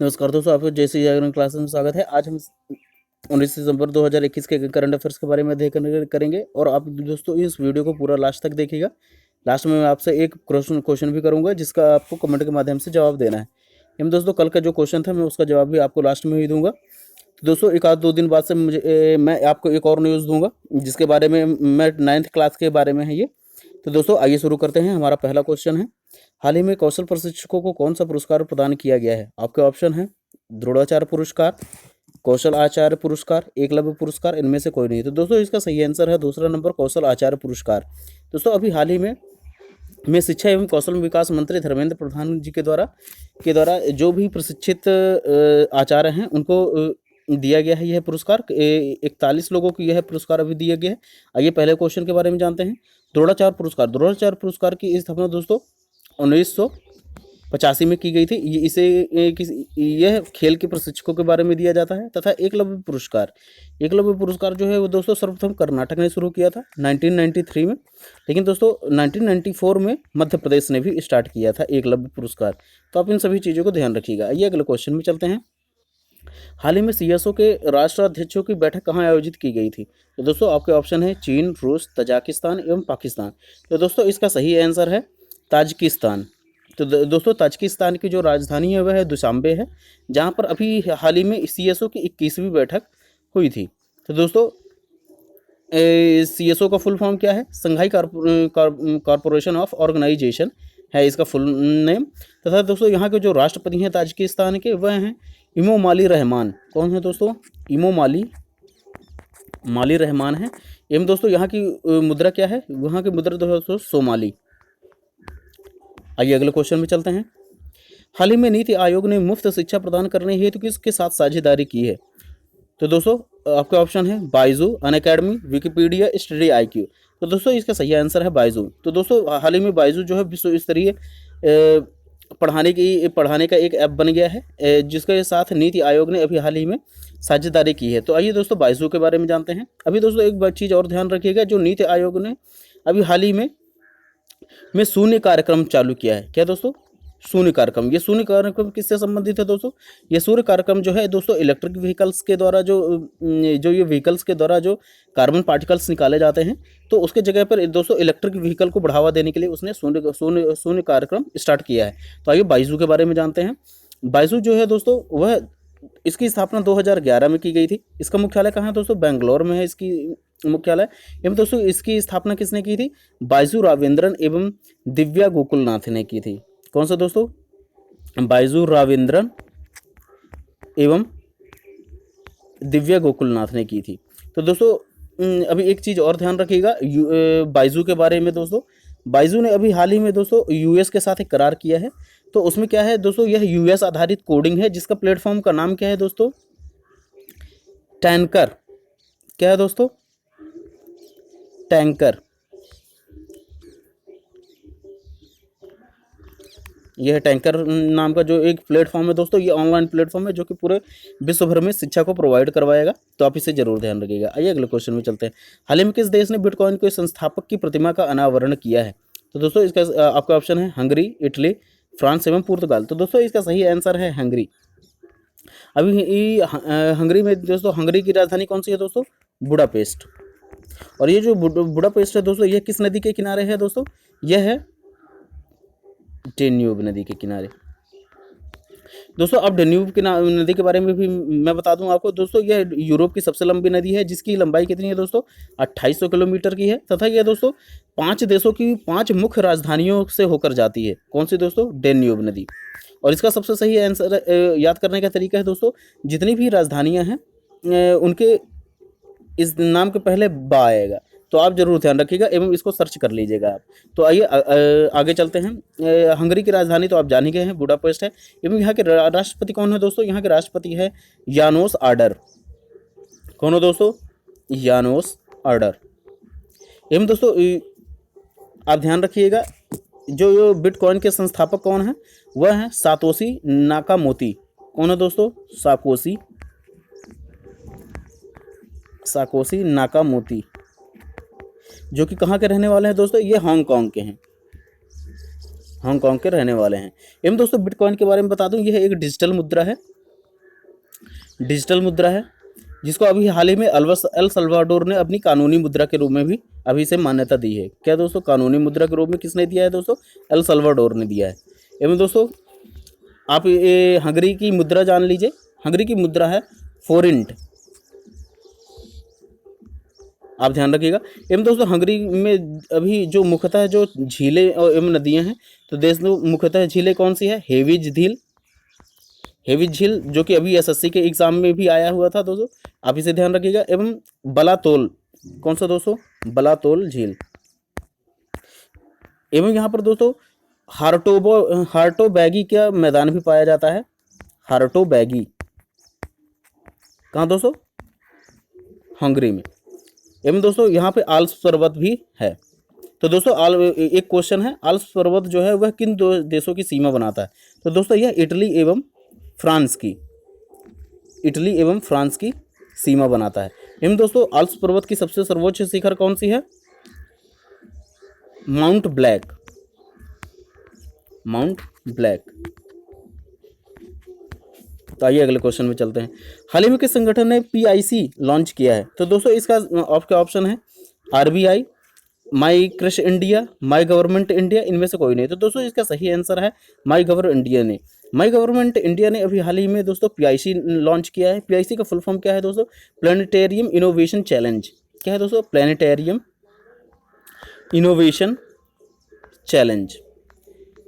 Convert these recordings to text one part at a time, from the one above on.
नमस्कार दोस्तों, आपको जैसे जागरण क्लासेस में स्वागत है। आज हम 19 दिसंबर 2021 के करंट अफेयर्स के बारे में अध्ययन करेंगे और आप दोस्तों इस वीडियो को पूरा लास्ट तक देखिएगा। लास्ट में मैं आपसे एक क्वेश्चन भी करूंगा जिसका आपको कमेंट के माध्यम से जवाब देना है। हम दोस्तों कल का जो क्वेश्चन था मैं उसका जवाब भी आपको लास्ट में ही दूंगा। तो दोस्तों एक आध दो दिन बाद से मैं आपको एक और न्यूज़ दूंगा जिसके बारे में मैं 9th क्लास के बारे में है ये। तो दोस्तों आइए शुरू करते हैं। हमारा पहला क्वेश्चन है, हाल ही में कौशल प्रशिक्षकों को कौन सा पुरस्कार प्रदान किया गया है? आपके ऑप्शन है द्रोणाचार्य पुरस्कार, कौशल आचार्य पुरस्कार, एकलव्य पुरस्कार, इनमें से कोई नहीं। तो दोस्तों इसका सही आंसर है दूसरा नंबर, कौशल आचार्य पुरस्कार। दोस्तों अभी हाल ही में शिक्षा एवं कौशल विकास मंत्री धर्मेंद्र प्रधान जी के द्वारा जो भी प्रशिक्षित आचार्य हैं उनको दिया गया है यह पुरस्कार। 41 लोगों को यह पुरस्कार अभी दिया गया है। आइए पहले क्वेश्चन के बारे में जानते हैं। द्रोणाचार्य पुरस्कार की स्थापना दोस्तों 1985 में की गई थी। यह खेल के प्रशिक्षकों के बारे में दिया जाता है। तथा एकलव्य पुरस्कार जो है वो दोस्तों सर्वप्रथम कर्नाटक ने शुरू किया था 1993 में, लेकिन दोस्तों 1994 में मध्य प्रदेश ने भी स्टार्ट किया था एकलव्य पुरस्कार। तो आप इन सभी चीज़ों को ध्यान रखिएगा। आइए अगले क्वेश्चन में चलते हैं। हाल ही में सीएसओ के राष्ट्राध्यक्षों की बैठक कहाँ आयोजित की गई थी? तो दोस्तों आपके ऑप्शन है चीन, रूस, तजाकिस्तान एवं पाकिस्तान। तो दोस्तों इसका सही आंसर है ताजिकिस्तान। तो दोस्तों ताजिकिस्तान की जो राजधानी है वह है दुशांबे है, जहाँ पर अभी हाल ही में सीएसओ की 21वीं बैठक हुई थी। तो दोस्तों सीएसओ का फुल फॉर्म क्या है? संघाई कॉरपोरेशन ऑफ ऑर्गेनाइजेशन है इसका फुल नेम। तथा दोस्तों यहाँ के जो राष्ट्रपति हैं ताजिकिस्तान के वह हैं इमोमाली रहमान। कौन है दोस्तों? माली रहमान है। एवं दोस्तों यहाँ की मुद्रा क्या है? वहाँ की मुद्रा दोस्तों सोमाली। आइए अगले क्वेश्चन में चलते हैं। हाल ही में नीति आयोग ने मुफ्त शिक्षा प्रदान करने हेतु किसके साथ साझेदारी की है? तो दोस्तों आपके ऑप्शन है Byju, Unacademy, Wikipedia, study IQ। तो दोस्तों इसका सही आंसर है बाइजू। तो दोस्तों हाल ही में बाइजू जो है विश्व स्तरीय पढ़ाने का एक ऐप बन गया है जिसके साथ नीति आयोग ने अभी हाल ही में साझेदारी की है। तो आइए दोस्तों बाइजू के बारे में जानते हैं। अभी दोस्तों एक चीज़ और ध्यान रखिएगा, जो नीति आयोग ने अभी हाल ही में शून्य कार्यक्रम चालू किया है। क्या दोस्तों? शून्य कार्यक्रम। ये शून्य कार्यक्रम किससे संबंधित है दोस्तों? ये शून्य कार्यक्रम जो है दोस्तों इलेक्ट्रिक व्हीकल्स के द्वारा जो ये व्हीकल्स के द्वारा जो कार्बन पार्टिकल्स निकाले जाते हैं, तो उसके जगह पर दोस्तों इलेक्ट्रिक व्हीकल को बढ़ावा देने के लिए उसने शून्य कार्यक्रम स्टार्ट किया है। तो आइए बाइजू के बारे में जानते हैं। बाइजू जो है दोस्तों वह इसकी स्थापना 2011 में की गई थी। इसका मुख्यालय कहाँ है दोस्तों? बेंगलोर में है इसकी मुख्यालय। एवं दोस्तों इसकी स्थापना किसने की थी? बाइजू रावेंद्रन एवं दिव्या गोकुलनाथ ने की थी। कौन सा दोस्तों? बाइजू रावेंद्रन एवं दिव्या गोकुलनाथ ने की थी। तो दोस्तों अभी एक चीज़ और ध्यान रखिएगा बाइजू के बारे में। दोस्तों बाइजू ने अभी हाल ही में दोस्तों यूएस के साथ एक करार किया है। तो उसमें क्या है दोस्तों? यह यूएस आधारित कोडिंग है जिसका प्लेटफॉर्म का नाम क्या है दोस्तों? टैंकर। क्या है दोस्तों? टैंकर। यह टैंकर नाम का जो एक प्लेटफॉर्म है दोस्तों, ये ऑनलाइन प्लेटफॉर्म है जो कि पूरे विश्व भर में शिक्षा को प्रोवाइड करवाएगा। तो आप इसे जरूर ध्यान रखिएगा। आइए अगले क्वेश्चन में चलते हैं। हाल ही में किस देश ने बिटकॉइन के संस्थापक की प्रतिमा का अनावरण किया है? तो दोस्तों इसका आपका ऑप्शन है हंगरी, इटली, फ्रांस एवं पुर्तगाल। तो दोस्तों इसका सही आंसर है हंगरी। अभी हंगरी में दोस्तों, हंगरी की राजधानी कौन सी है दोस्तों? बुडापेस्ट। और ये जो बुडापेस्ट है दोस्तों, यह किस नदी के किनारे है दोस्तों? यह है डेन्यूब नदी के किनारे। दोस्तों अब डेन्यूब की नदी के बारे में भी मैं बता दूं आपको। दोस्तों यह यूरोप की सबसे लंबी नदी है जिसकी लंबाई कितनी है दोस्तों? 2800 किलोमीटर की है। तथा यह दोस्तों 5 देशों की 5 मुख्य राजधानियों से होकर जाती है। कौन सी दोस्तों? डेन्यूब नदी। और इसका सबसे सही आंसर याद करने का तरीका है दोस्तों, जितनी भी राजधानियाँ हैं उनके इस नाम के पहले बा आएगा। तो आप जरूर ध्यान रखिएगा एवं इसको सर्च कर लीजिएगा आप। तो आइए आगे चलते हैं। हंगरी की राजधानी तो आप जान ही गए हैं, बुडापेस्ट है। एवं यहाँ के राष्ट्रपति कौन है दोस्तों? यहाँ के राष्ट्रपति है यानोस आडर। कौन हो दोस्तों? यानोस आडर। एवं दोस्तों आप ध्यान रखिएगा, जो बिटकॉइन के संस्थापक कौन है? वह है सातोशी नाकामोती। कौन है दोस्तों? साकोशी नाकामोती, जो कि कहाँ के रहने वाले हैं दोस्तों? ये हांगकांग के हैं। हांगकांग के रहने वाले हैं। एवं दोस्तों बिटकॉइन के बारे में बता दूं, यह एक डिजिटल मुद्रा है, डिजिटल मुद्रा है जिसको अभी हाल ही में एल सल्वाडोर ने अपनी कानूनी मुद्रा के रूप में भी अभी इसे मान्यता दी है। क्या दोस्तों, कानूनी मुद्रा के रूप में किसने दिया है दोस्तों? एल सल्वाडोर ने दिया है। एवं दोस्तों आप ये हंगरी की मुद्रा जान लीजिए, हंगरी की मुद्रा है फोरिंट, आप ध्यान रखिएगा। एवं दोस्तों हंगरी में अभी जो मुख्यतः जो झीलें एवं नदियां हैं, तो देश में मुख्यतः झीलें कौन सी है? हेविज झील, हेविज झील जो कि अभी एसएससी के एग्जाम में भी आया हुआ था दोस्तों, आप इसे ध्यान रखिएगा। एवं बलातोल, कौन सा दोस्तों? बलातोल झील। एवं यहाँ पर दोस्तों हार्टोबैगी का मैदान भी पाया जाता है, हार्टोबैगी, कहाँ दोस्तों? हंगरी में। एवं दोस्तों यहाँ पे आल्प्स पर्वत भी है। तो दोस्तों एक क्वेश्चन है, आल्प्स पर्वत जो है वह किन दो देशों की सीमा बनाता है? तो दोस्तों यह इटली एवं फ्रांस की, इटली एवं फ्रांस की सीमा बनाता है। एवं दोस्तों आल्प्स पर्वत की सबसे सर्वोच्च शिखर कौन सी है? Mount black, mount black. तो आइए अगले क्वेश्चन में चलते हैं। हाल ही में किस संगठन ने PIC लॉन्च किया है? तो दोस्तों इसका आपका ऑप्शन है RBI, माई कृषि इंडिया, माई गवर्नमेंट इंडिया, इनमें से कोई नहीं। तो दोस्तों इसका सही आंसर है माई गवर्नमेंट इंडिया ने। माई गवर्नमेंट इंडिया ने अभी हाल ही में दोस्तों PIC लॉन्च किया है। PIC का फुल फॉर्म क्या है दोस्तों? Planetarium innovation challenge. क्या है दोस्तों? Planetarium innovation challenge.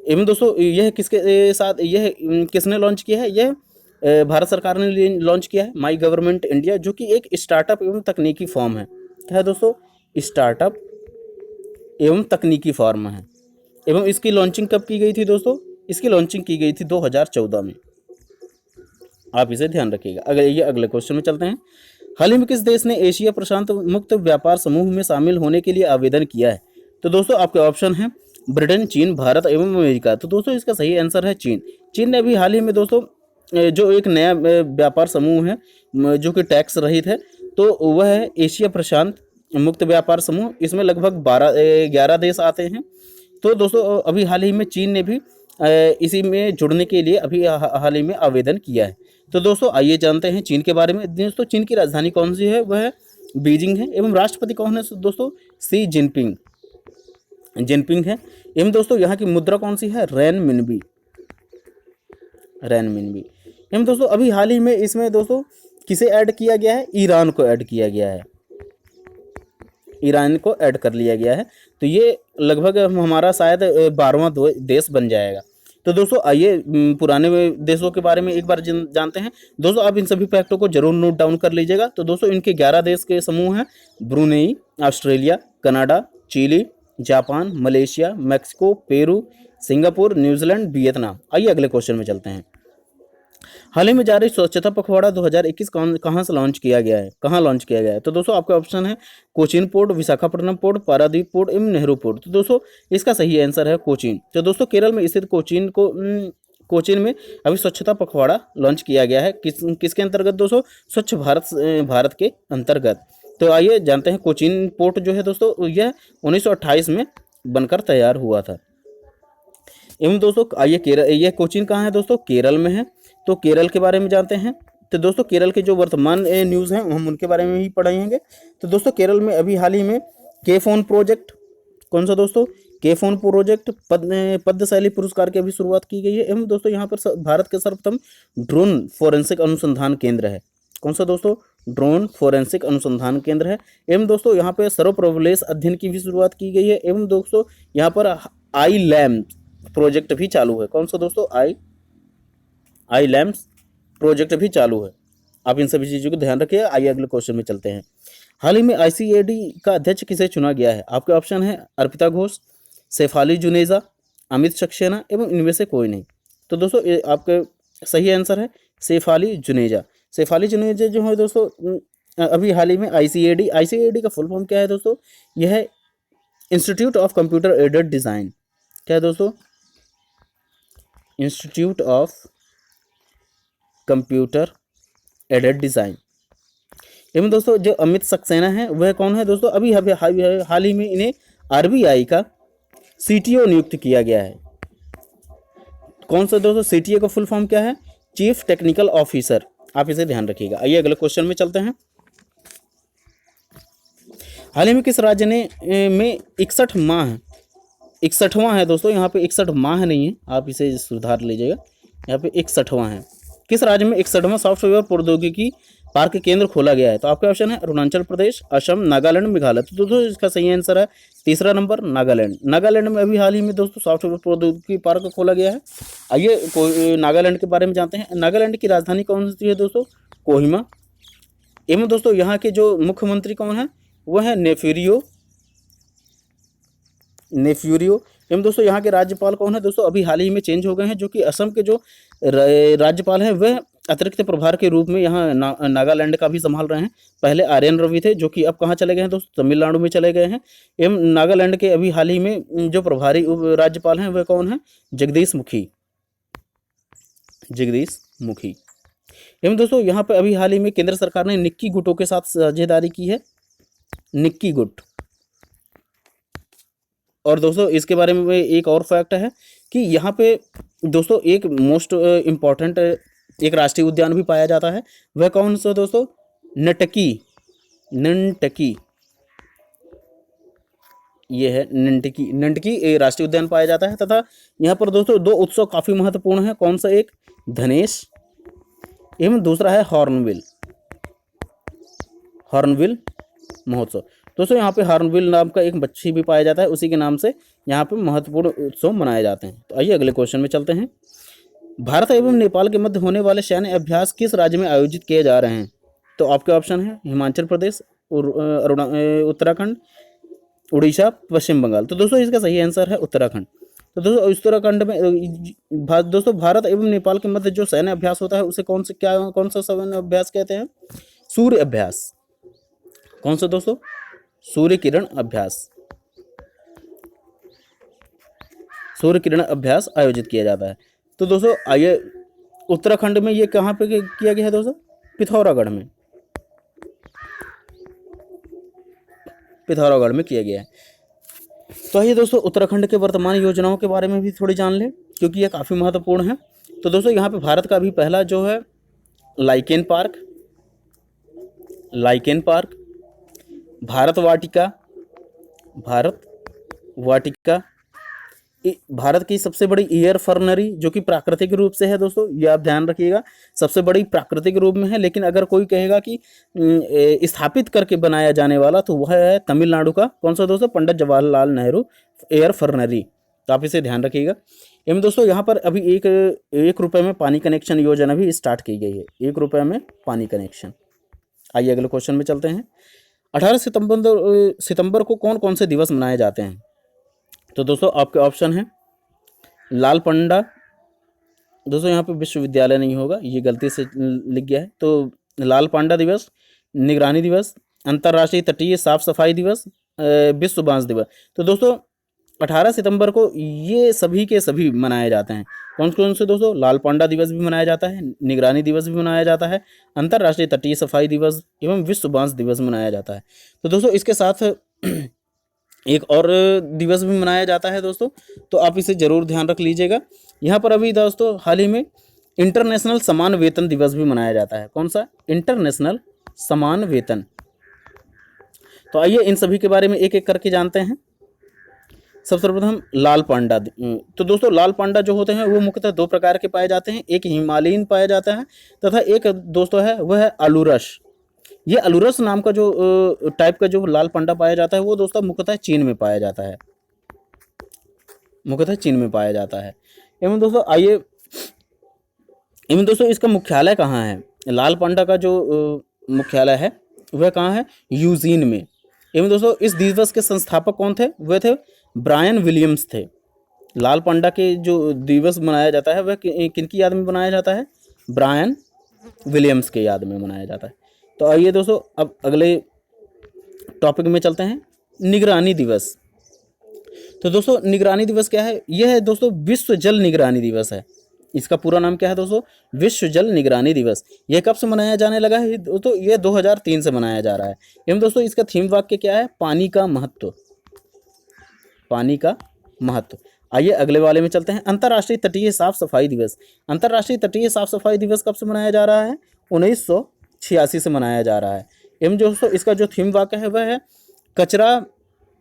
एवं दोस्तों यह किसके साथ, यह किसने लॉन्च किया है? यह भारत सरकार ने लॉन्च किया है, माई गवर्नमेंट इंडिया, जो कि एक स्टार्टअप एवं तकनीकी फॉर्म है। क्या है दोस्तों? स्टार्टअप एवं तकनीकी फॉर्म है। एवं इसकी लॉन्चिंग कब की गई थी दोस्तों? इसकी लॉन्चिंग की गई थी 2014 में, आप इसे ध्यान रखिएगा। अगले क्वेश्चन में चलते हैं। हाल ही में किस देश ने एशिया प्रशांत मुक्त व्यापार समूह में शामिल होने के लिए आवेदन किया है? तो दोस्तों आपके ऑप्शन है ब्रिटेन, चीन, भारत एवं अमेरिका। तो दोस्तों इसका सही आंसर है चीन। चीन ने अभी हाल ही में दोस्तों जो एक नया व्यापार समूह है जो कि टैक्स रहित है, तो वह है एशिया प्रशांत मुक्त व्यापार समूह। इसमें लगभग 11 देश आते हैं। तो दोस्तों अभी हाल ही में चीन ने भी इसी में जुड़ने के लिए अभी हाल ही में आवेदन किया है। तो दोस्तों आइए जानते हैं चीन के बारे में। दोस्तों चीन की राजधानी कौन सी है? वह बीजिंग है। एवं राष्ट्रपति कौन है दोस्तों? शी जिनपिंग है। एवं दोस्तों यहाँ की मुद्रा कौन सी है? Renminbi, renminbi. एवं दोस्तों अभी हाल ही में इसमें दोस्तों किसे ऐड किया गया है? ईरान को ऐड किया गया है, ईरान को ऐड कर लिया गया है। तो ये लगभग हमारा शायद 12वां देश बन जाएगा। तो दोस्तों आइए पुराने देशों के बारे में एक बार जानते हैं। दोस्तों आप इन सभी फैक्टों को जरूर नोट डाउन कर लीजिएगा। तो दोस्तों इनके 11 देश के समूह हैं, Brunei, Australia, Canada, Chile, Japan, Malaysia, Mexico, Peru, Singapore, New Zealand, Vietnam. आइए अगले क्वेश्चन में चलते हैं। हाल ही में जारी स्वच्छता पखवाड़ा 2021 कहाँ से लॉन्च किया गया है? कहाँ लॉन्च किया गया है? तो दोस्तों आपका ऑप्शन है Cochin port, Visakhapatnam port, Paradip port एवं नेहरू पोर्ट। तो दोस्तों इसका सही आंसर है कोचीन। तो दोस्तों केरल में स्थित कोचीन में अभी स्वच्छता पखवाड़ा लॉन्च किया गया है। किसके अंतर्गत दोस्तों? स्वच्छ भारत के अंतर्गत। तो आइए जानते हैं कोचीन पोर्ट जो है दोस्तों यह 1928 में बनकर तैयार हुआ था। एवं दोस्तों आइए यह कोचीन कहाँ है दोस्तों? केरल में है। तो केरल के बारे में जानते हैं। तो दोस्तों केरल के जो वर्तमान न्यूज़ हैं हम उनके बारे में भी पढ़ेंगे। तो दोस्तों केरल में अभी हाल ही में के-फोन प्रोजेक्ट, कौन सा दोस्तों? के-फोन प्रोजेक्ट पद्मशैली पुरस्कार की अभी शुरुआत की गई है। एवं दोस्तों यहाँ पर भारत के सर्वप्रथम ड्रोन फोरेंसिक अनुसंधान केंद्र है। कौन सा दोस्तों? ड्रोन फोरेंसिक अनुसंधान केंद्र है। एवं दोस्तों यहाँ पर सर्वप्रवलेश अध्ययन की भी शुरुआत की गई है। एवं दोस्तों यहाँ पर आई लैम्प प्रोजेक्ट भी चालू है। कौन सा दोस्तों? आई लैम्प्स प्रोजेक्ट भी चालू है। आप इन सभी चीज़ों को ध्यान रखिए। आइए अगले क्वेश्चन में चलते हैं। हाल ही में ICAD का अध्यक्ष किसे चुना गया है? आपके ऑप्शन है अर्पिता घोष, शेफाली जुनेजा, अमित सक्सेना एवं इनमें से कोई नहीं। तो दोस्तों आपका सही आंसर है शेफाली जुनेजा। शेफाली जुनेजा जो है दोस्तों अभी हाल ही में ICAD का फुल फॉर्म क्या है दोस्तों? यह है institute of computer aided design. क्या है दोस्तों? Institute of computer aided design. एवं दोस्तों जो अमित सक्सेना है वह कौन है दोस्तों? अभी हाल ही में इन्हें RBI का CTO नियुक्त किया गया है। कौन सा दोस्तों CTA का फुल फॉर्म क्या है? Chief technical officer. आप इसे ध्यान रखिएगा। आइए अगले क्वेश्चन में चलते हैं। हाल ही में किस राज्य ने में 61 माह, 61वां है दोस्तों, यहाँ पे 61 माह नहीं है, आप इसे सुधार लीजिएगा, यहाँ पे 61वां है। किस राज्य में 61वां सॉफ्टवेयर प्रौद्योगिकी पार्क केंद्र खोला गया है? तो आपका ऑप्शन है अरुणाचल प्रदेश, असम, नागालैंड, मेघालय। तो दोस्तों इसका सही आंसर है तीसरा नंबर, नागालैंड। नागालैंड में अभी हाल ही में दोस्तों सॉफ्टवेयर प्रौद्योगिकी पार्क खोला गया है। आइए नागालैंड के बारे में जानते हैं। नागालैंड की राजधानी कौन सी है दोस्तों? कोहिमा। एवं दोस्तों यहाँ के जो मुख्यमंत्री कौन है? वह है नेफ्यूरियो। एवं दोस्तों यहाँ के राज्यपाल कौन है दोस्तों? अभी हाल ही में चेंज हो गए हैं, जो कि असम के जो राज्यपाल हैं वह अतिरिक्त प्रभार के रूप में यहाँ नागालैंड का भी संभाल रहे हैं। पहले RN रवि थे, जो कि अब कहाँ चले गए हैं दोस्तों? तमिलनाडु में चले गए हैं। एवं नागालैंड के अभी हाल ही में जो प्रभारी राज्यपाल हैं वह कौन है? जगदीश मुखी। एवं दोस्तों यहाँ पे अभी हाल ही में केंद्र सरकार ने निक्की गुटों के साथ साझेदारी की है, निक्की गुट। और दोस्तों इसके बारे में एक और फैक्ट है कि यहाँ पे दोस्तों एक मोस्ट इम्पॉर्टेंट एक राष्ट्रीय उद्यान भी पाया जाता है। वह कौन सा दोस्तों? नंटकी। ये है नंटकी राष्ट्रीय उद्यान पाया जाता है। तथा यहाँ पर दोस्तों 2 उत्सव काफ़ी महत्वपूर्ण है। कौन सा? एक धनेश एवं दूसरा है हॉर्नबिल महोत्सव। दोस्तों यहाँ पे हॉर्नबिल नाम का एक पक्षी भी पाया जाता है, उसी के नाम से यहाँ पे महत्वपूर्ण उत्सव मनाए जाते हैं। तो आइए अगले क्वेश्चन में चलते हैं। भारत एवं नेपाल के मध्य होने वाले सैन्य अभ्यास किस राज्य में आयोजित किए जा रहे हैं? तो आपके ऑप्शन है हिमाचल प्रदेश, उत्तराखंड, उड़ीसा, पश्चिम बंगाल। तो दोस्तों इसका सही आंसर है उत्तराखंड। तो दोस्तों उत्तराखंड में दोस्तों भारत एवं नेपाल के मध्य जो सैन्य अभ्यास होता है उसे कौन सा सैन्य अभ्यास कहते हैं? सूर्य अभ्यास। कौन सा दोस्तों? सूर्य किरण अभ्यास आयोजित किया जाता है। तो दोस्तों आइए उत्तराखंड में ये कहाँ पे किया गया है दोस्तों? पिथौरागढ़ में किया गया है। तो आइए दोस्तों उत्तराखंड के वर्तमान योजनाओं के बारे में भी थोड़ी जान लें, क्योंकि ये काफ़ी महत्वपूर्ण है। तो दोस्तों यहाँ पे भारत का भी पहला जो है लाइकेन पार्क, भारत वाटिका, भारत की सबसे बड़ी एयर फर्नरी जो कि प्राकृतिक रूप से है दोस्तों, ये आप ध्यान रखिएगा, सबसे बड़ी प्राकृतिक रूप में है। लेकिन अगर कोई कहेगा कि स्थापित करके बनाया जाने वाला, तो वह है तमिलनाडु का कौन सा दोस्तों? पंडित जवाहरलाल नेहरू एयर फर्नरी। तो आप इसे ध्यान रखिएगा। एवं दोस्तों यहाँ पर अभी एक रुपये में पानी कनेक्शन योजना भी स्टार्ट की गई है, 1 रुपये में पानी कनेक्शन। आइए अगले क्वेश्चन में चलते हैं। 18 सितंबर को कौन कौन से दिवस मनाए जाते हैं? तो दोस्तों आपके ऑप्शन है लाल पंडा। दोस्तों यहाँ पे विश्वविद्यालय नहीं होगा, ये गलती से लिख गया है। तो लाल पांडा दिवस, निगरानी दिवस, अंतर्राष्ट्रीय तटीय साफ सफाई दिवस, विश्व बांस दिवस। तो दोस्तों 18 सितंबर को ये सभी के सभी मनाए जाते हैं। कौन कौन से दोस्तों? लाल पांडा दिवस भी मनाया जाता है, निगरानी दिवस भी मनाया जाता है, अंतर्राष्ट्रीय तटीय सफाई दिवस एवं विश्व बांस दिवस मनाया जाता है। तो दोस्तों इसके साथ एक और दिवस भी मनाया जाता है दोस्तों, तो आप इसे ज़रूर ध्यान रख लीजिएगा। यहाँ पर अभी दोस्तों हाल ही में इंटरनेशनल समान वेतन दिवस भी मनाया जाता है। कौन सा? इंटरनेशनल समान वेतन। तो आइए इन सभी के बारे में एक एक करके जानते हैं। सबसे प्रथम लाल पांडा। तो दोस्तों लाल पांडा जो होते हैं वो मुख्यतः 2 प्रकार के पाए जाते हैं, एक हिमालयन पाया जाता है तथा एक दोस्तों है वह है अलूरस। ये अलूरस नाम का जो टाइप का जो लाल पांडा पाया जाता है वो दोस्तों मुख्यतः चीन में पाया जाता है। एवं दोस्तों इसका मुख्यालय कहाँ है? लाल पांडा का जो मुख्यालय है वह कहाँ है? यूजीन में। एवं दोस्तों इस दिवस के संस्थापक कौन थे? वह थे ब्रायन विलियम्स थे। लाल पांडा के जो दिवस मनाया जाता है वह किनकी याद में मनाया जाता है? ब्रायन विलियम्स के याद में मनाया जाता है। तो आइए दोस्तों अब अगले टॉपिक में चलते हैं, निगरानी दिवस। तो दोस्तों निगरानी दिवस क्या है? यह है दोस्तों विश्व जल निगरानी दिवस है। इसका पूरा नाम क्या है दोस्तों? विश्व जल निगरानी दिवस। यह कब से मनाया जाने लगा है दोस्तों? यह 2003 से मनाया जा रहा है। एवं दोस्तों इसका थीम वाक्य क्या है? पानी का महत्व। आइए अगले वाले में चलते हैं। अंतर्राष्ट्रीय तटीय साफ सफाई दिवस। अंतर्राष्ट्रीय तटीय साफ सफाई दिवस कब से मनाया जा रहा है? 1986 से मनाया जा रहा है। एवं दोस्तों इसका जो थीम वाक्य है वह है कचरा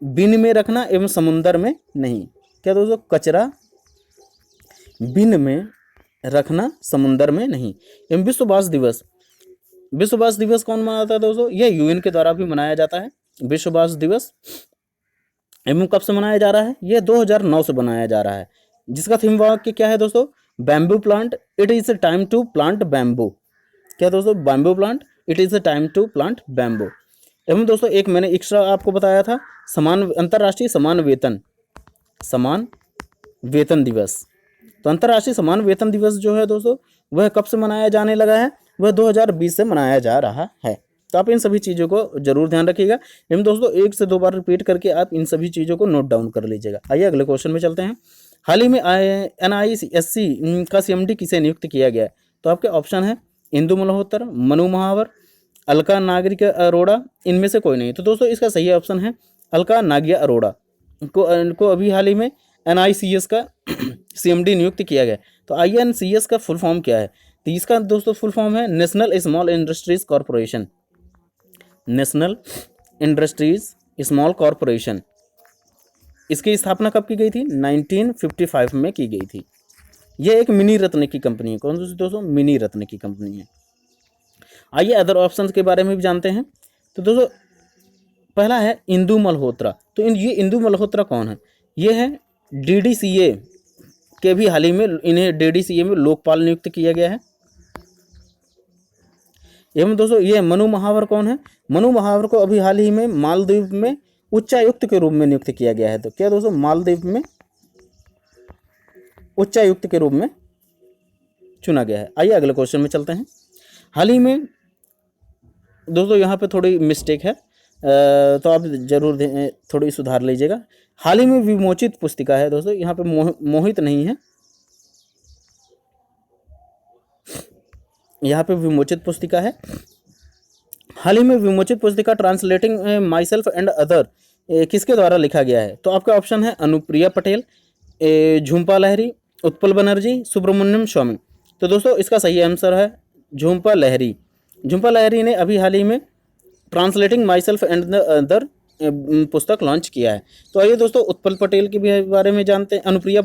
बिन में रखना एवं समुंदर में नहीं। क्या दोस्तों? कचरा बिन में रखना, समुंदर में नहीं। एवं विश्व बांस दिवस। विश्व बांस दिवस कौन मनाता है दोस्तों? यह यूएन के द्वारा भी मनाया जाता है विश्व बांस दिवस। एवं कब से मनाया जा रहा है? यह 2009 से मनाया जा रहा है, जिसका थीम वाक्य क्या है दोस्तों? Bamboo plant, it is a time to plant bamboo. क्या दोस्तों? Bamboo plant, it is a time to plant bamboo. एवं दोस्तों एक मैंने एक्स्ट्रा आपको बताया था, अंतर्राष्ट्रीय समान वेतन दिवस। तो अंतर्राष्ट्रीय समान वेतन दिवस जो है दोस्तों वह कब से मनाया जाने लगा है? वह 2020 से मनाया जा रहा है। तो आप इन सभी चीज़ों को जरूर ध्यान रखिएगा। एवं दोस्तों 1 से 2 बार रिपीट करके आप इन सभी चीज़ों को नोट डाउन कर लीजिएगा। आइए अगले क्वेश्चन में चलते हैं। हाल ही में NISC का CMD किसे नियुक्त किया गया है? तो आपके ऑप्शन है इंदु मल्होत्रा, मनु महावर, अलका नागरिक अरोड़ा, इनमें से कोई नहीं। तो दोस्तों इसका सही ऑप्शन है अलका नागिया अरोड़ा को अभी हाल ही में NICS का CMD नियुक्त किया गया। तो INCS का फुल फॉर्म क्या है? तो इसका दोस्तों फुल फॉर्म है national small industries corporation. National industries small corporation. इसकी स्थापना कब की गई थी? 1955 में की गई थी। यह एक मिनी रत्न की कंपनी है। कौन सी दोस्तों? मिनी रत्न की कंपनी है। आइए अदर ऑप्शंस के बारे में भी जानते हैं। तो दोस्तों पहला है इंदु मल्होत्रा। तो ये इंदु मल्होत्रा कौन है? ये है DDCA के भी हाल ही में इन्हें DDCA में लोकपाल नियुक्त किया गया है। एवं दोस्तों ये मनु महावर कौन है? मनु महावर को अभी हाल ही में मालदीव में उच्चायुक्त के रूप में नियुक्त किया गया है। तो क्या दोस्तों? मालदीव में उच्चायुक्त के रूप में चुना गया है। आइए अगले क्वेश्चन में चलते हैं। हाल ही में दोस्तों यहाँ पे थोड़ी मिस्टेक है, तो आप जरूर थोड़ी सुधार लीजिएगा। हाल ही में विमोचित पुस्तिका है दोस्तों, यहाँ पे मोहित नहीं है, यहाँ पे विमोचित पुस्तिका है। हाल ही में विमोचित पुस्तिका translating my self and other किसके द्वारा लिखा गया है? तो आपका ऑप्शन है अनुप्रिया पटेल, झुम्पा लहरी, उत्पल बनर्जी, सुब्रमण्यम स्वामी। तो दोस्तों इसका सही आंसर है झुम्पा लहरी। झुम्पा लहरी ने अभी हाल ही में translating my self and other पुस्तक लॉन्च किया है। तो आइए दोस्तों उत्पल पटेल के भी बारे में जानते हैं। अनुप्रिया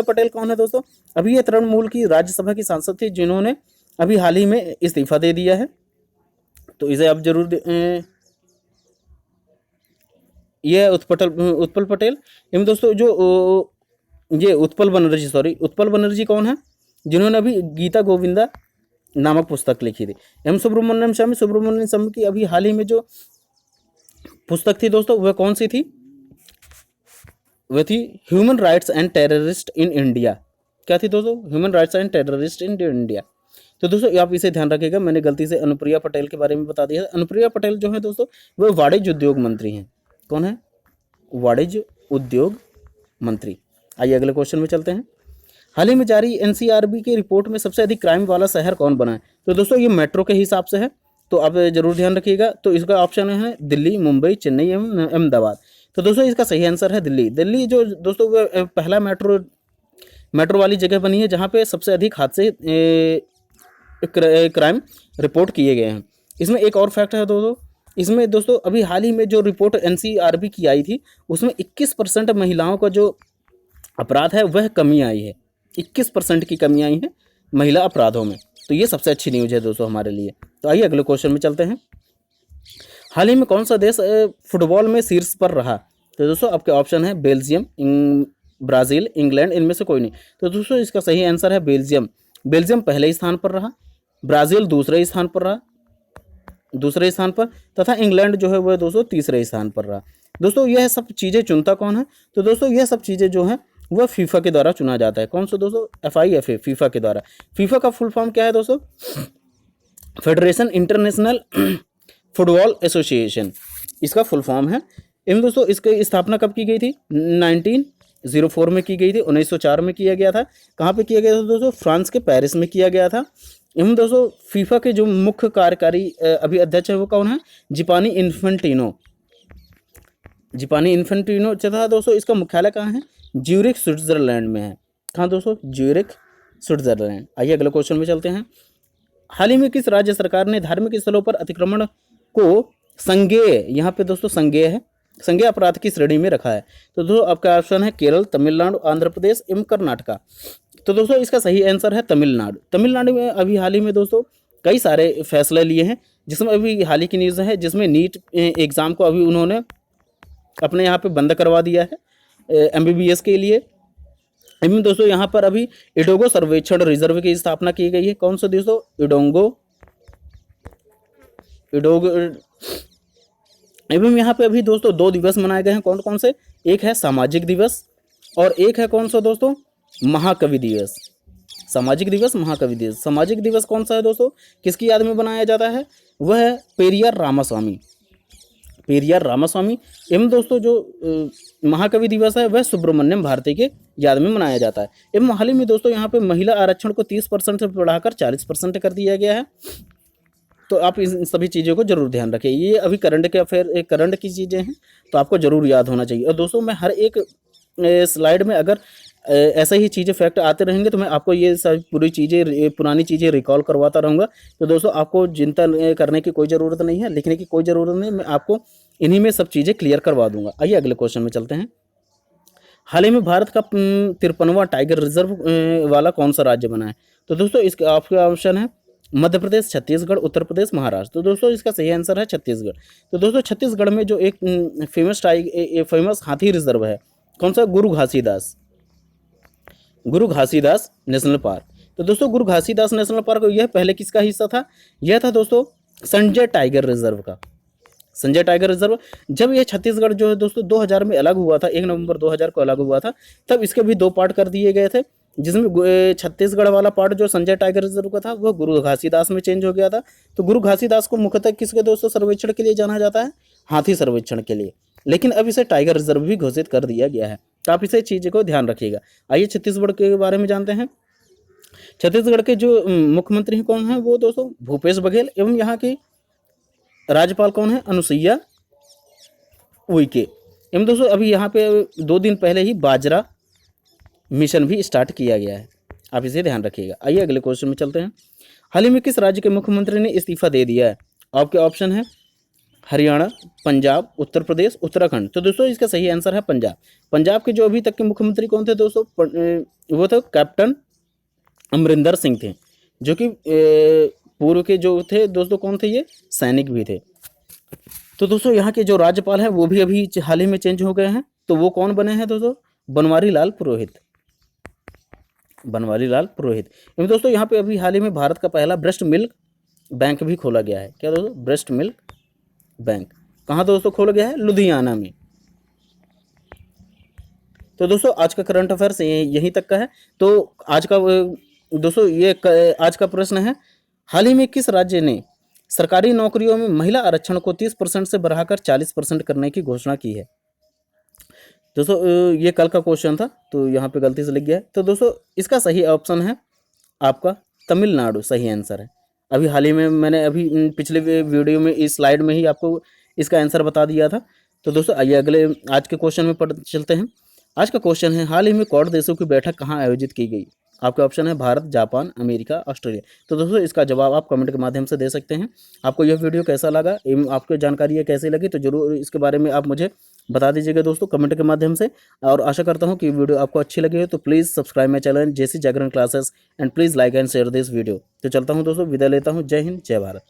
पटेल कौन है दोस्तों? अभी ये तृणमूल की राज्यसभा की सांसद थी, जिन्होंने अभी हाल ही में इस्तीफा दे दिया है। तो इसे आप जरूर ये उत्पल पटेल। एवं दोस्तों जो ये उत्पल बनर्जी कौन है? जिन्होंने अभी गीता गोविंदा नामक पुस्तक लिखी थी। एवं सुब्रमण्यम स्वामी की अभी हाल ही में जो पुस्तक थी दोस्तों वह कौन सी थी? वह थी human rights and terrorist in India. क्या थी दोस्तों? Human rights and terrorist in India. तो दोस्तों आप इसे ध्यान रखिएगा, मैंने गलती से अनुप्रिया पटेल के बारे में बता दिया है। अनुप्रिया पटेल जो है दोस्तों वह वाणिज्य उद्योग मंत्री हैं। कौन है? वाणिज्य उद्योग मंत्री। आइए अगले क्वेश्चन में चलते हैं। हाल ही में जारी NCRB की रिपोर्ट में सबसे अधिक क्राइम वाला शहर कौन बना है? तो दोस्तों ये मेट्रो के हिसाब से है, तो आप जरूर ध्यान रखिएगा। तो इसका ऑप्शन है दिल्ली, मुंबई, चेन्नई एवं अहमदाबाद। तो दोस्तों इसका सही आंसर है दिल्ली जो दोस्तों वह पहला मेट्रो वाली जगह बनी है जहाँ पे सबसे अधिक हादसे क्राइम रिपोर्ट किए गए हैं। इसमें एक और फैक्ट है दोस्तों, इसमें दोस्तों अभी हाल ही में जो रिपोर्ट NCRB की आई थी उसमें 21% महिलाओं का जो अपराध है वह कमी आई है। 21% की कमी आई है महिला अपराधों में। तो ये सबसे अच्छी न्यूज़ है दोस्तों हमारे लिए। तो आइए अगले क्वेश्चन में चलते हैं। हाल ही में कौन सा देश फुटबॉल में शीर्ष पर रहा? तो दोस्तों आपके ऑप्शन है बेल्जियम, ब्राज़ील, इंग्लैंड, इनमें से कोई नहीं। तो दोस्तों इसका सही आंसर है बेल्जियम। बेल्जियम पहले स्थान पर रहा, ब्राज़ील दूसरे स्थान पर तथा इंग्लैंड जो है वह दोस्तों तीसरे स्थान पर रहा। दोस्तों यह सब चीज़ें चुनता कौन है? तो दोस्तों यह सब चीज़ें जो हैं वह फीफा के द्वारा चुना जाता है। कौन सा दोस्तों? FIFA, फीफा के द्वारा। फीफा का फुल फॉर्म क्या है दोस्तों? फेडरेशन इंटरनेशनल फुटबॉल एसोसिएशन इसका फुल फॉर्म है। इन दोस्तों इसकी स्थापना कब की गई थी? 1904 में की गई थी। 1904 में किया गया था। कहाँ पे किया गया था दोस्तों? फ्रांस के पेरिस में किया गया था। एवं दोस्तों फीफा के जो मुख्य कार्यकारी अभी अध्यक्ष है वो कौन है? जिपानी इन्फेंटिनो तथा दोस्तों इसका मुख्यालय कहाँ है? ज्यूरिख स्विट्जरलैंड में है। कहाँ दोस्तों? Zurich Switzerland. आइए अगले क्वेश्चन में चलते हैं। हाल ही में किस राज्य सरकार ने धार्मिक स्थलों पर अतिक्रमण को संज्ञेय, यहाँ पे दोस्तों संज्ञेय है, संज्ञेय अपराध की श्रेणी में रखा है? तो दोस्तों आपका ऑप्शन है केरल, तमिलनाडु, आंध्र प्रदेश एवं कर्नाटका। तो दोस्तों इसका सही आंसर है तमिलनाडु। तमिलनाडु में अभी हाल ही में दोस्तों कई सारे फैसले लिए हैं, जिसमें अभी हाल ही की न्यूज़ है, जिसमें नीट एग्ज़ाम को अभी उन्होंने अपने यहाँ पे बंद करवा दिया है MBBS के लिए। एवं दोस्तों यहाँ पर अभी इडोगो सर्वेक्षण रिजर्व की स्थापना की गई है। कौन सा दोस्तों? इडोगो। एवं यहाँ पे अभी दोस्तों 2 दिवस मनाए गए हैं। कौन कौन से? एक है सामाजिक दिवस और एक है कौन सा दोस्तों? महाकवि दिवस। सामाजिक दिवस, महाकवि दिवस। सामाजिक दिवस कौन सा है दोस्तों? किसकी याद में बनाया जाता है? वह है पेरियार रामास्वामी, पेरियार रामास्वामी। एवं दोस्तों जो महाकवि दिवस है वह सुब्रमण्यम भारती के याद में मनाया जाता है। एवं हाल ही में दोस्तों यहाँ पे महिला आरक्षण को 30% से बढ़ाकर 40% कर दिया गया है। तो आप इन सभी चीज़ों को जरूर ध्यान रखें। ये अभी करंट के अफेयर, करंट की चीज़ें हैं, तो आपको जरूर याद होना चाहिए। और दोस्तों मैं हर एक स्लाइड में अगर ऐसे ही चीज़ें फैक्ट आते रहेंगे तो मैं आपको ये सारी पूरी चीज़ें, पुरानी चीज़ें रिकॉल करवाता रहूँगा। तो दोस्तों आपको चिंता करने की कोई ज़रूरत नहीं है, लिखने की कोई ज़रूरत नहीं, मैं आपको इन्हीं में सब चीज़ें क्लियर करवा दूंगा। आइए अगले क्वेश्चन में चलते हैं। हाल ही में भारत का 53वां टाइगर रिजर्व वाला कौन सा राज्य बना है? तो दोस्तों इसका आपका ऑप्शन है मध्य प्रदेश, छत्तीसगढ़, उत्तर प्रदेश, महाराष्ट्र। तो दोस्तों इसका सही आंसर है छत्तीसगढ़। तो दोस्तों छत्तीसगढ़ में जो एक फेमस हाथी रिजर्व है, कौन सा? गुरु घासीदास, गुरु घासीदास नेशनल पार्क। तो दोस्तों गुरु घासीदास नेशनल पार्क यह पहले किसका हिस्सा था? यह था दोस्तों संजय टाइगर रिजर्व का। संजय टाइगर रिजर्व जब ये छत्तीसगढ़ जो है दोस्तों 2000 में अलग हुआ था, 1 नवंबर 2000 को अलग हुआ था, तब इसके भी 2 पार्ट कर दिए गए थे, जिसमें छत्तीसगढ़ वाला पार्ट जो संजय टाइगर रिजर्व का था वह गुरु घासीदास में चेंज हो गया था। तो गुरु घासीदास को मुख्यतः किसके दोस्तों सर्वेक्षण के लिए जाना जाता है? हाथी सर्वेक्षण के लिए। लेकिन अब इसे टाइगर रिजर्व भी घोषित कर दिया गया है, तो आप इसे चीज़ को ध्यान रखिएगा। आइए छत्तीसगढ़ के बारे में जानते हैं। छत्तीसगढ़ के जो मुख्यमंत्री कौन है? वो दोस्तों भूपेश बघेल। एवं यहाँ की राज्यपाल कौन है? अनुसुईया उइके। एवं दोस्तों अभी यहाँ पे 2 दिन पहले ही बाजरा मिशन भी स्टार्ट किया गया है, आप इसे ध्यान रखिएगा। आइए अगले क्वेश्चन में चलते हैं। हाल ही में किस राज्य के मुख्यमंत्री ने इस्तीफा दे दिया है? आपके ऑप्शन है हरियाणा, पंजाब, उत्तर प्रदेश, उत्तराखंड। तो दोस्तों इसका सही आंसर है पंजाब। पंजाब के जो अभी तक के मुख्यमंत्री कौन थे दोस्तों? वो थे कैप्टन अमरिंदर सिंह थे, जो कि पूर्व के जो थे दोस्तों कौन थे? ये सैनिक भी थे। तो दोस्तों यहाँ के जो राज्यपाल हैं वो भी अभी हाल ही में चेंज हो गए हैं। तो वो कौन बने हैं दोस्तों? बनवारी लाल पुरोहित, बनवारी लाल पुरोहित। एवं दोस्तों यहाँ पे अभी हाल ही में भारत का पहला ब्रेस्ट मिल्क बैंक भी खोला गया है। क्या दोस्तों? Breast milk bank. कहाँ दोस्तों खोला गया है? लुधियाना में। तो दोस्तों आज का करंट अफेयर्स यहीं तक का है। तो आज का दोस्तों ये आज का प्रश्न है, हाल ही में किस राज्य ने सरकारी नौकरियों में महिला आरक्षण को 30% से बढ़ाकर 40% करने की घोषणा की है? दोस्तों ये कल का क्वेश्चन था, तो यहाँ पे गलती से लिख गया है। तो दोस्तों इसका सही ऑप्शन है आपका तमिलनाडु, सही आंसर है। अभी हाल ही में मैंने अभी पिछले वीडियो में इस स्लाइड में ही आपको इसका आंसर बता दिया था। तो दोस्तों आइए अगले आज के क्वेश्चन में पढ़ चलते हैं। आज का क्वेश्चन है, हाल ही में क्वाड देशों की बैठक कहाँ आयोजित की गई? आपके ऑप्शन है भारत, जापान, अमेरिका, ऑस्ट्रेलिया। तो दोस्तों इसका जवाब आप कमेंट के माध्यम से दे सकते हैं। आपको यह वीडियो कैसा लगा एवं आपको जानकारी ये कैसी लगी, तो जरूर इसके बारे में आप मुझे बता दीजिएगा दोस्तों कमेंट के माध्यम से। और आशा करता हूँ कि वीडियो आपको अच्छी लगी हो, तो please subscribe my channel JC Jagran classes and please like and share this video. तो चलता हूँ दोस्तों, विदा लेता हूँ। जय हिंद, जय भारत।